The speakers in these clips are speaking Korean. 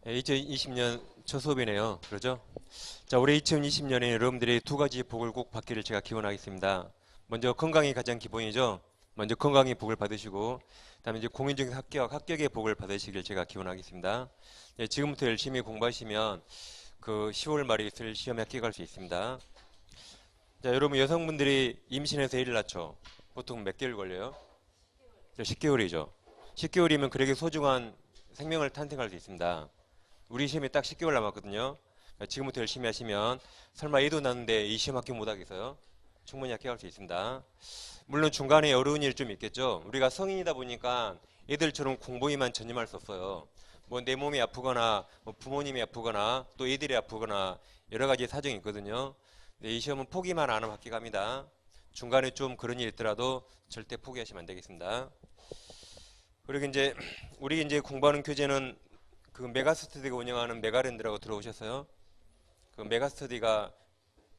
2020년 첫 수업이네요. 그러죠? 자, 올해 2020년에 여러분들이 두 가지 복을 꼭 받기를 제가 기원하겠습니다. 먼저 건강이 가장 기본이죠. 먼저 건강의 복을 받으시고, 그다음에 이제 공인중개사 합격의 복을 받으시길 제가 기원하겠습니다. 지금부터 열심히 공부하시면 그 10월 말에 있을 시험에 합격할 수 있습니다. 자, 여러분 여성분들이 임신해서 애를 낳죠. 보통 몇 개월 걸려요? 10개월이죠. 10개월이면 그렇게 소중한 생명을 탄생할 수 있습니다. 우리 시험이 딱 10개월 남았거든요. 지금부터 열심히 하시면 설마 애도 낳는데 이 시험 합격 못 하겠어요? 충분히 합격할 수 있습니다. 물론 중간에 어려운 일이 좀 있겠죠. 우리가 성인이다 보니까 애들처럼 공부에만 전념할 수 없어요. 뭐 내 몸이 아프거나 뭐 부모님이 아프거나 또 애들이 아프거나 여러 가지 사정이 있거든요. 근데 이 시험은 포기만 안 하면 합격합니다. 중간에 좀 그런 일이 있더라도 절대 포기하시면 안 되겠습니다. 그리고 이제 우리 이제 공부하는 교재는 그 메가스터디가 운영하는 메가랜드라고 들어오셨어요? 그 메가스터디가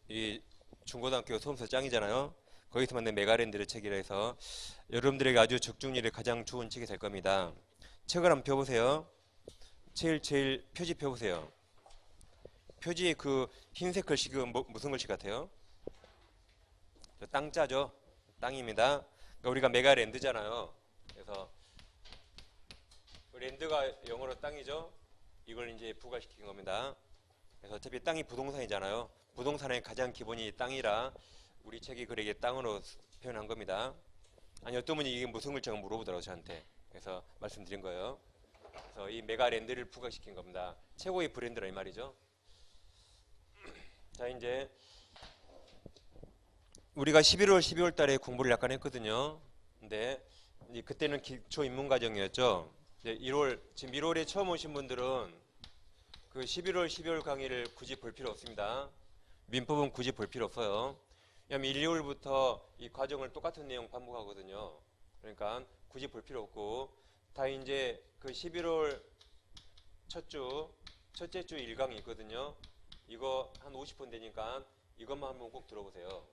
이 중고등학교 수험서 짱이잖아요. 거기서 만든 메가랜드를 책이라 해서 여러분들에게 아주 적중률이 가장 좋은 책이 될 겁니다. 책을 한번 펴보세요. 제일 표지 펴보세요. 표지에 그 흰색 글씨가 무슨 글씨 같아요? 땅자죠. 땅입니다. 그러니까 우리가 메가랜드잖아요. 그래서 랜드가 영어로 땅이죠. 이걸 이제 부가시킨 겁니다. 그래서 어차피 땅이 부동산이잖아요. 부동산의 가장 기본이 땅이라 우리 책이 그렇게 땅으로 표현한 겁니다. 아니 어떤 분이 이게 무슨 글자가 물어보더라고요 저한테. 그래서 말씀드린 거예요. 그래서 이 메가랜드를 부각시킨 겁니다. 최고의 브랜드라 이 말이죠. 자 이제 우리가 11월 12월 달에 공부를 약간 했거든요. 근데 이제 그때는 기초 입문 과정이었죠. 이제 지금 1월에 처음 오신 분들은 그 11월 12월 강의를 굳이 볼 필요 없습니다. 민법은 굳이 볼 필요 없어요. 왜냐면 1, 2월부터 이 과정을 똑같은 내용 반복하거든요. 그러니까 굳이 볼 필요 없고 다 이제 그 11월 첫째 주 1강이 있거든요. 이거 한 50분 되니까 이것만 한번 꼭 들어보세요.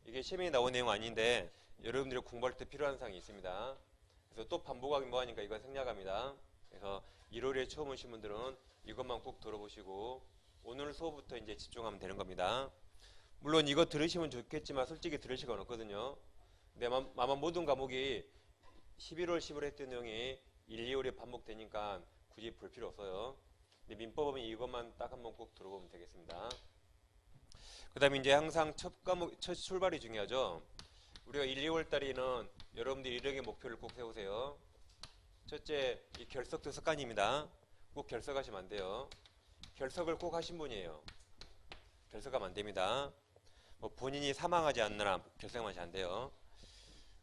이게 시험에 나온 내용 아닌데 여러분들이 공부할 때 필요한 사항이 있습니다. 그래서 또 반복하기 뭐하니까 이건 생략합니다. 그래서 1월에 처음 오신 분들은 이것만 꼭 들어보시고 오늘 수업부터 이제 집중하면 되는 겁니다. 물론 이거 들으시면 좋겠지만 솔직히 들을 시간 없거든요. 근데 아마 모든 과목이 11월, 10월 했던 내용이 1, 2월에 반복되니까 굳이 볼 필요 없어요. 근데 민법은 이것만 딱 한번 꼭 들어보면 되겠습니다. 그 다음에 이제 항상 첫 출발이 중요하죠. 우리가 1, 2월 달에는 여러분들이 이력의 목표를 꼭 세우세요. 첫째, 이 결석도 습관입니다. 꼭 결석하시면 안 돼요. 결석을 꼭 하신 분이에요. 결석하면 안 됩니다. 뭐 본인이 사망하지 않는 한 결석하면 안 돼요.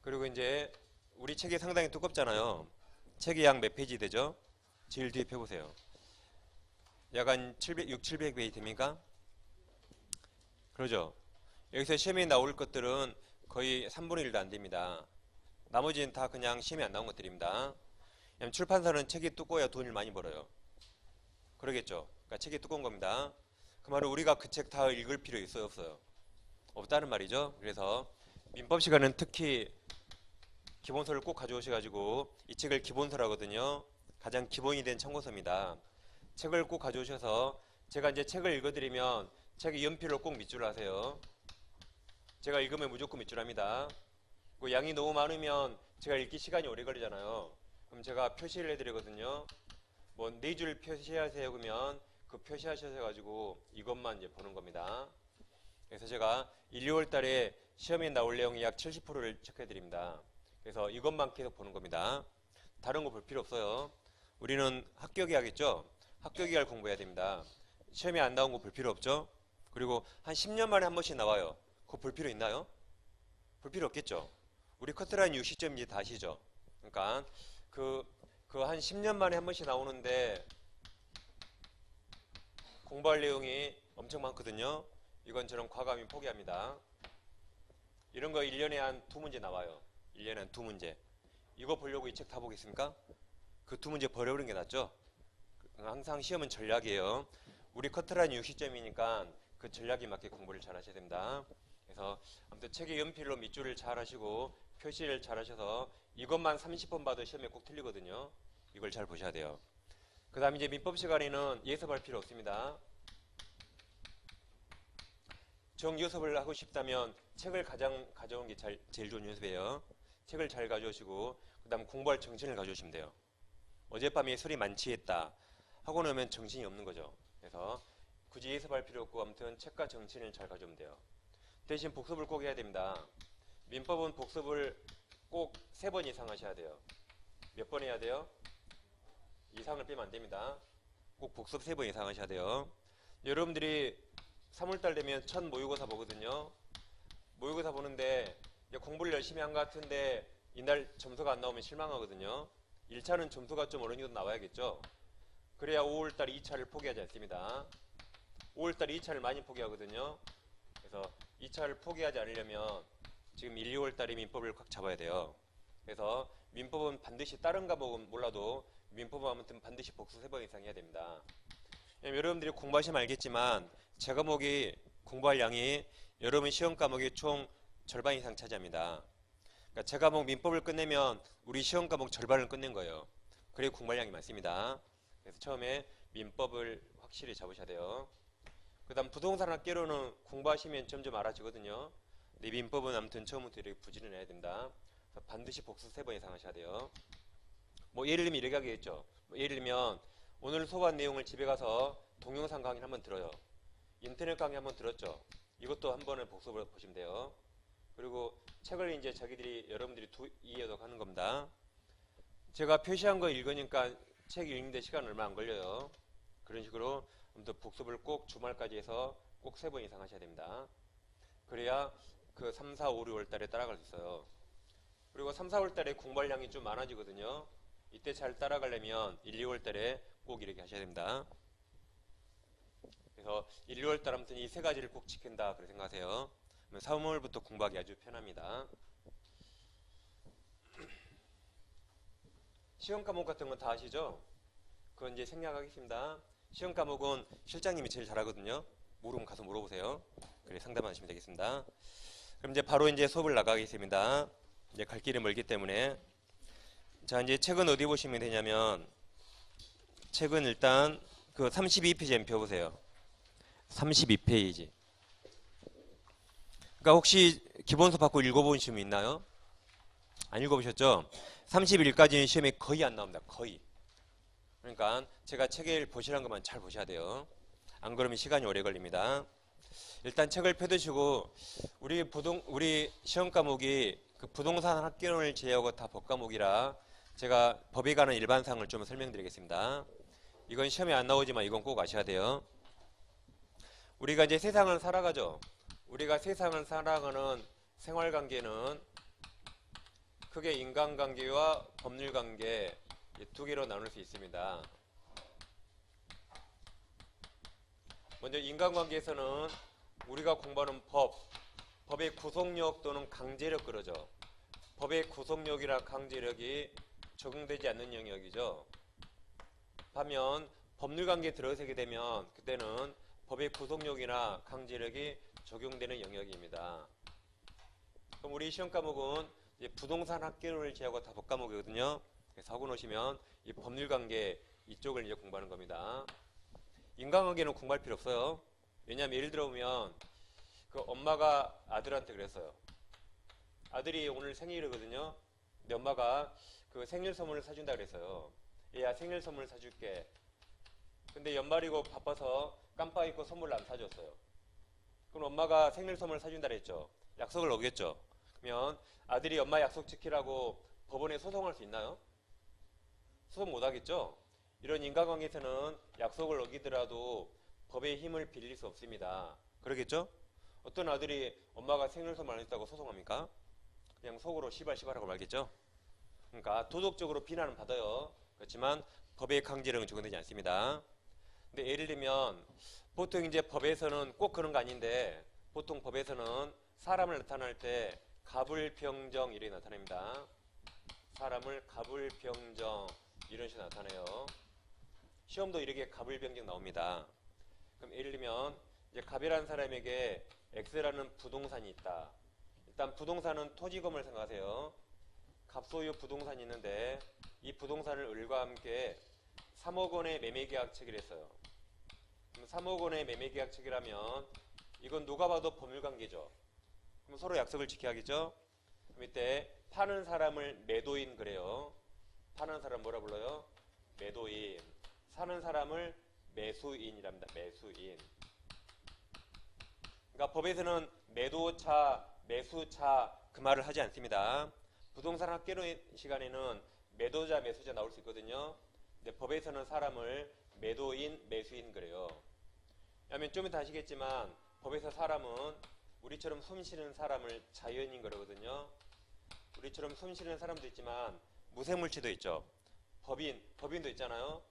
그리고 이제 우리 책이 상당히 두껍잖아요. 책이 약 몇 페이지 되죠? 제일 뒤에 펴보세요. 약 한 700페이지 됩니까? 그러죠? 여기서 시험에 나올 것들은 거의 3분의 1도 안 됩니다. 나머지는 다 그냥 시험에 안 나온 것들입니다. 출판사는 책이 두꺼워야 돈을 많이 벌어요. 그러겠죠? 그러니까 책이 두꺼운 겁니다. 그 말은 우리가 그 책 다 읽을 필요 있어요? 없어요? 없다는 말이죠. 그래서 민법 시간은 특히 기본서를 꼭 가져오셔가지고 이 책을 기본서라 하거든요. 가장 기본이 된 참고서입니다. 책을 꼭 가져오셔서 제가 이제 책을 읽어드리면 책의 연필로 꼭 밑줄 하세요. 제가 읽으면 무조건 밑줄 합니다. 그 양이 너무 많으면 제가 읽기 시간이 오래 걸리잖아요. 그럼 제가 표시를 해드리거든요. 뭐 4줄 표시하세요 그러면 그 표시하셔서 가지고 이것만 이제 보는 겁니다. 그래서 제가 1, 2월 달에 시험에 나올 내용이 약 70%를 체크해드립니다. 그래서 이것만 계속 보는 겁니다. 다른 거 볼 필요 없어요. 우리는 합격해야겠죠? 합격해야 공부해야 됩니다. 시험에 안 나온 거 볼 필요 없죠? 그리고 한 10년 만에 한 번씩 나와요. 그거 볼 필요 있나요? 볼 필요 없겠죠? 우리 커트라인 60점인지 다 아시죠? 그러니까 그 한 10년 만에 한 번씩 나오는데 공부할 내용이 엄청 많거든요. 이건 저는 과감히 포기합니다. 이런 거 1년에 한 2문제 나와요. 1년에 한 2문제. 이거 보려고 이 책 다 보겠습니까? 그 2문제 버려버리는 게 낫죠? 항상 시험은 전략이에요. 우리 커트라인 60점이니까 그 전략에 맞게 공부를 잘 하셔야 됩니다. 그래서 아무튼 책의 연필로 밑줄을 잘 하시고 표시를 잘 하셔서 이것만 30번 봐도 시험에 꼭 틀리거든요. 이걸 잘 보셔야 돼요. 그 다음 이제 민법 시간에는 예습할 필요 없습니다. 정교습을 하고 싶다면 책을 가져온 게 제일 좋은 연습이에요. 책을 잘 가져오시고 그 다음 공부할 정신을 가져오시면 돼요. 어젯밤에 술이 만취했다 하고 나면 정신이 없는 거죠. 그래서 굳이 예습할 필요 없고 아무튼 책과 정신을 잘 가져오면 돼요. 대신 복습을 꼭 해야 됩니다. 민법은 복습을 꼭 3번 이상 하셔야 돼요. 몇 번 해야 돼요? 이상을 빼면 안 됩니다. 꼭 복습 3번 이상 하셔야 돼요. 여러분들이 3월달 되면 첫 모의고사 보거든요. 모의고사 보는데 공부를 열심히 한 것 같은데 이날 점수가 안 나오면 실망하거든요. 1차는 점수가 좀 어느 정도 나와야겠죠. 그래야 5월달 2차를 포기하지 않습니다. 5월달 2차를 많이 포기하거든요. 그래서 2차를 포기하지 않으려면 지금 1, 2월달에 민법을 꽉 잡아야 돼요. 그래서 민법은 반드시 다른 과목은 몰라도 민법은 아무튼 반드시 복수 3번 이상 해야 됩니다. 여러분들이 공부하시면 알겠지만 제 과목이 공부할 양이 여러분 시험 과목의 총 절반 이상 차지합니다. 그러니까 제 과목 민법을 끝내면 우리 시험 과목 절반을 끝낸 거예요. 그래 공부할 양이 많습니다. 그래서 처음에 민법을 확실히 잡으셔야 돼요. 그 다음 부동산 학계로는 공부하시면 점점 알아지거든요. 근데 민법은 아무튼 처음부터 이렇게 부지런해야 된다. 그래서 반드시 복수 3번 이상 하셔야 돼요. 뭐 예를 들면 이렇게 하겠죠. 예를 들면 오늘 수업한 내용을 집에 가서 동영상 강의를 한번 들어요. 인터넷 강의 한번 들었죠. 이것도 한 번을 복습을 보시면 돼요. 그리고 책을 이제 여러분들이 이해도 하는 겁니다. 제가 표시한 거 읽으니까 책 읽는데 시간 얼마 안 걸려요. 그런 식으로 아무튼 복습을 꼭 주말까지 해서 꼭 3번 이상 하셔야 됩니다. 그래야 그 3, 4, 5, 6월 달에 따라갈 수 있어요. 그리고 3, 4월 달에 공부할 양이 좀 많아지거든요. 이때 잘 따라가려면 1, 2월 달에 꼭 이렇게 하셔야 됩니다. 그래서 1, 2월 달 아무튼 이 3가지를 꼭 지킨다 그렇게 생각하세요. 3월부터 공부하기 아주 편합니다. 시험 과목 같은 건 다 아시죠? 그건 이제 생략하겠습니다. 시험 과목은 실장님이 제일 잘하거든요. 모르면 가서 물어보세요. 그래 상담하시면 되겠습니다. 그럼 이제 바로 이제 수업을 나가겠습니다. 이제 갈 길이 멀기 때문에. 자, 이제 책은 어디 보시면 되냐면 책은 일단 그 32페이지 한번 펴보세요. 32페이지. 그러니까 혹시 기본서 받고 읽어보신 분 있나요? 안 읽어보셨죠? 31까지는 시험에 거의 안 나옵니다. 거의. 그러니까 제가 책을 보시라는 것만 잘 보셔야 돼요. 안 그러면 시간이 오래 걸립니다. 일단 책을 펴두시고 우리 시험 과목이 그 부동산 학개론을 제외하고 다 법과목이라 제가 법에 관한 일반상을 좀 설명드리겠습니다. 이건 시험에 안 나오지만 이건 꼭 아셔야 돼요. 우리가 이제 세상을 살아가죠. 우리가 세상을 살아가는 생활관계는 크게 인간관계와 법률관계 두 개로 나눌 수 있습니다. 먼저 인간관계에서는 우리가 공부하는 법의 구속력 또는 강제력 그러죠. 법의 구속력이나 강제력이 적용되지 않는 영역이죠. 반면 법률관계에 들어서게 되면 그때는 법의 구속력이나 강제력이 적용되는 영역입니다. 그럼 우리 시험 과목은 이제 부동산 학개론을 제외하고 다 법과목이거든요. 그래서 하고 놓으시면 이 법률관계 이쪽을 이제 공부하는 겁니다. 인간관계는 공부할 필요 없어요. 왜냐하면 예를 들어보면 그 엄마가 아들한테 그랬어요. 아들이 오늘 생일이거든요. 근데 엄마가 그 생일 선물을 사준다 그랬어요. 얘야 생일 선물 사줄게. 근데 연말이고 바빠서 깜빡 잊고 선물을 안 사줬어요. 그럼 엄마가 생일 선물 사준다 그랬죠. 약속을 어겼죠. 그러면 아들이 엄마 약속 지키라고 법원에 소송할 수 있나요? 소송 못 하겠죠. 이런 인간관계에서는 약속을 어기더라도 법의 힘을 빌릴 수 없습니다. 그러겠죠? 어떤 아들이 엄마가 생일 선물 안 했다고 소송합니까? 그냥 속으로 시발하고 말겠죠? 그러니까 도덕적으로 비난은 받아요. 그렇지만 법의 강제력은 적용되지 않습니다. 근데 예를 들면 보통 이제 법에서는 꼭 그런 거 아닌데 보통 법에서는 사람을 나타낼 때 가불병정 이렇게 나타냅니다. 사람을 가불병정 이런 식으로 나타내요. 시험도 이렇게 가불병정 나옵니다. 그럼 예를 들면 이제 갑이라는 사람에게 X라는 부동산이 있다. 일단 부동산은 토지금을 생각하세요. 갑소유 부동산이 있는데 이 부동산을 을과 함께 3억 원의 매매계약 체결했어요. 그럼 3억 원의 매매계약 체결하면 이건 누가 봐도 법률관계죠. 그럼 서로 약속을 지켜야겠죠. 그럼 이때 파는 사람을 매도인 그래요. 파는 사람 뭐라 불러요? 매도인. 사는 사람을 매수인이랍니다. 매수인. 그러니까 법에서는 매도차, 매수차 그 말을 하지 않습니다. 부동산 학개론 시간에는 매도자, 매수자 나올 수 있거든요. 근데 법에서는 사람을 매도인, 매수인 그래요. 왜냐하면 좀 이따 아시겠지만 법에서 사람은 우리처럼 숨 쉬는 사람을 자연인 그러거든요. 우리처럼 숨 쉬는 사람도 있지만 무생물치도 있죠. 법인도 있잖아요.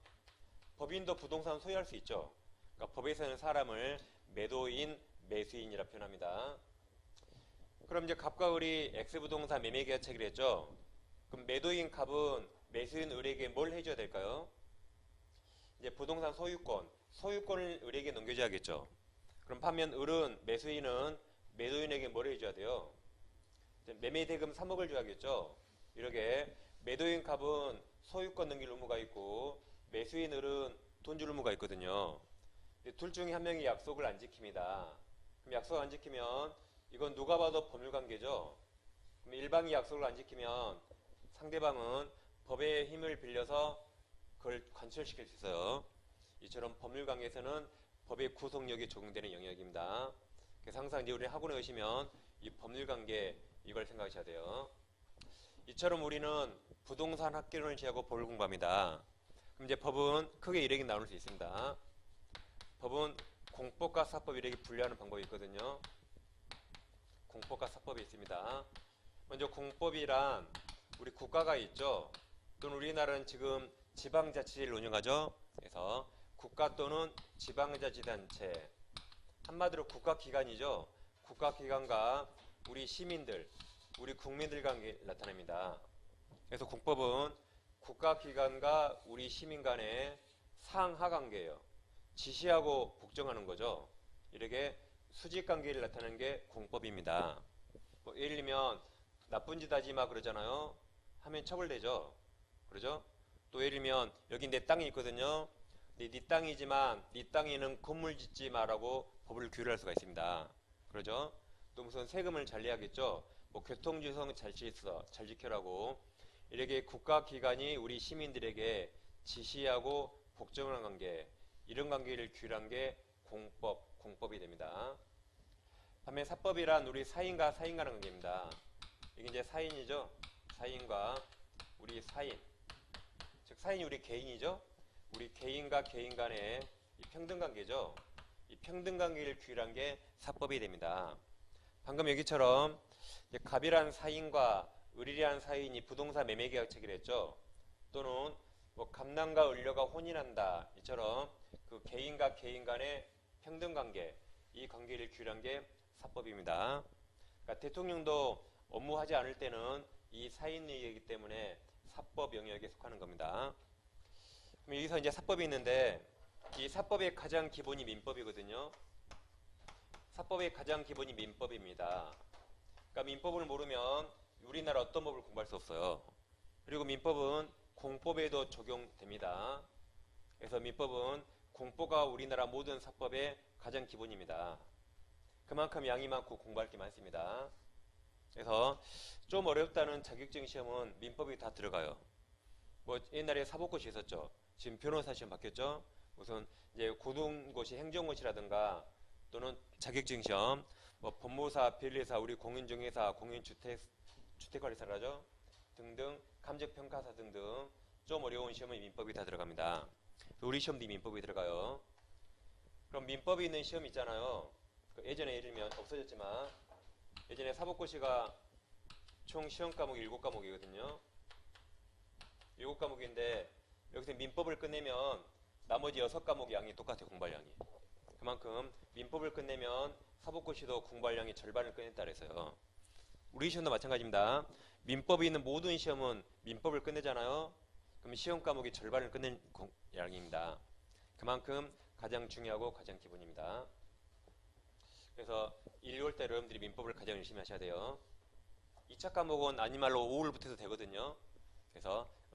법인도 부동산 소유할 수 있죠. 그러니까 법에서는 사람을 매도인, 매수인이라 표현합니다. 그럼 이제 갑과 을이 X부동산 매매계약 체결했죠. 그럼 매도인 갑은 매수인 을에게 뭘 해줘야 될까요? 이제 부동산 소유권을 을에게 넘겨줘야겠죠. 그럼 반면 을은 매수인은 매도인에게 뭘 해줘야 돼요? 매매대금 3억을 줘야겠죠. 이렇게 매도인 갑은 소유권 넘길 의무가 있고 매수인 을은 돈 줄 의무가 있거든요. 둘 중에 한 명이 약속을 안 지킵니다. 그럼 약속을 안 지키면 이건 누가 봐도 법률관계죠. 그럼 일방이 약속을 안 지키면 상대방은 법의 힘을 빌려서 그걸 관철시킬 수 있어요. 이처럼 법률관계에서는 법의 구속력이 적용되는 영역입니다. 그래서 항상 이제 우리 학원에 오시면 이 법률관계 이걸 생각하셔야 돼요. 이처럼 우리는 부동산 학개론을 제하고 법을 공부합니다. 그럼 이제 법은 크게 이렇게 나눌 수 있습니다. 법은 공법과 사법 이렇게 분류하는 방법이 있거든요. 공법과 사법이 있습니다. 먼저 공법이란 우리 국가가 있죠. 또는 우리나라는 지금 지방자치제를 운영하죠. 그래서 국가 또는 지방자치단체, 한마디로 국가기관이죠. 국가기관과 우리 시민들, 우리 국민들 관계를 나타냅니다. 그래서 공법은 국가기관과 우리 시민 간의 상하관계예요. 지시하고 복종하는 거죠. 이렇게 수직관계를 나타내는 게 공법입니다. 뭐 예를 들면 나쁜 짓 하지 마 그러잖아요. 하면 처벌되죠. 그러죠? 또 예를 들면 여기 내 땅이 있거든요. 네 땅이지만 네 땅에는 건물 짓지 마라고 법을 규율할 수가 있습니다. 그러죠? 또 무슨 세금을 잘 내야겠죠. 뭐 교통주성 잘 지켜라고 이렇게 국가기관이 우리 시민들에게 지시하고 복종하는 관계, 이런 관계를 규율한 게 공법이 됩니다. 반면 사법이란 우리 사인과 사인 간의 관계입니다. 이게 이제 사인이죠. 사인과 우리 사인, 즉 사인이 우리 개인이죠. 우리 개인과 개인 간의 이 평등관계죠. 이 평등관계를 규율한 게 사법이 됩니다. 방금 여기처럼 이제 갑이란 사인과 을이란 사인이 부동산 매매계약 체결했죠. 또는 뭐 갑남과 을녀가 혼인한다 이처럼 그 개인과 개인 간의 평등관계, 이 관계를 규율한 게 사법입니다. 그러니까 대통령도 업무하지 않을 때는 이 사인이기 때문에 사법 영역에 속하는 겁니다. 그럼 여기서 이제 사법이 있는데 이 사법의 가장 기본이 민법이거든요. 사법의 가장 기본이 민법입니다. 그러니까 민법을 모르면 우리나라 어떤 법을 공부할 수 없어요. 그리고 민법은 공법에도 적용됩니다. 그래서 민법은 공법과 우리나라 모든 사법의 가장 기본입니다. 그만큼 양이 많고 공부할 게 많습니다. 그래서 좀 어렵다는 자격증 시험은 민법이 다 들어가요. 뭐 옛날에 사법고시 있었죠. 지금 변호사 시험 바뀌었죠. 우선 이제 고등고시, 행정고시라든가 또는 자격증 시험, 뭐 법무사, 변리사, 우리 공인중개사, 공인주택관리사라죠. 등등 감정평가사 등등 좀 어려운 시험은 민법이 다 들어갑니다. 우리 시험도 민법이 들어가요. 그럼 민법이 있는 시험 있잖아요. 예전에 예를 들면 없어졌지만 예전에 사법고시가 총 시험 과목이 7과목이거든요. 7과목인데 여기서 민법을 끝내면 나머지 6과목 양이 똑같아요. 공부할 양이. 그만큼 민법을 끝내면 사법고시도 공부할 양이 절반을 끝냈다 그랬어요. 우리 시험도 마찬가지입니다. 민법이 있는 모든 시험은 민법을 끝내잖아요. 그럼 시험 과목이 절반을 끝낸 양입니다. 그만큼 가장 중요하고 가장 기본입니다. 그래서 1, 2월 때 여러분들이 민법을 가장 열심히 하셔야 돼요. 2차 과목은 아니말로 5월부터 해도 되거든요. 그래서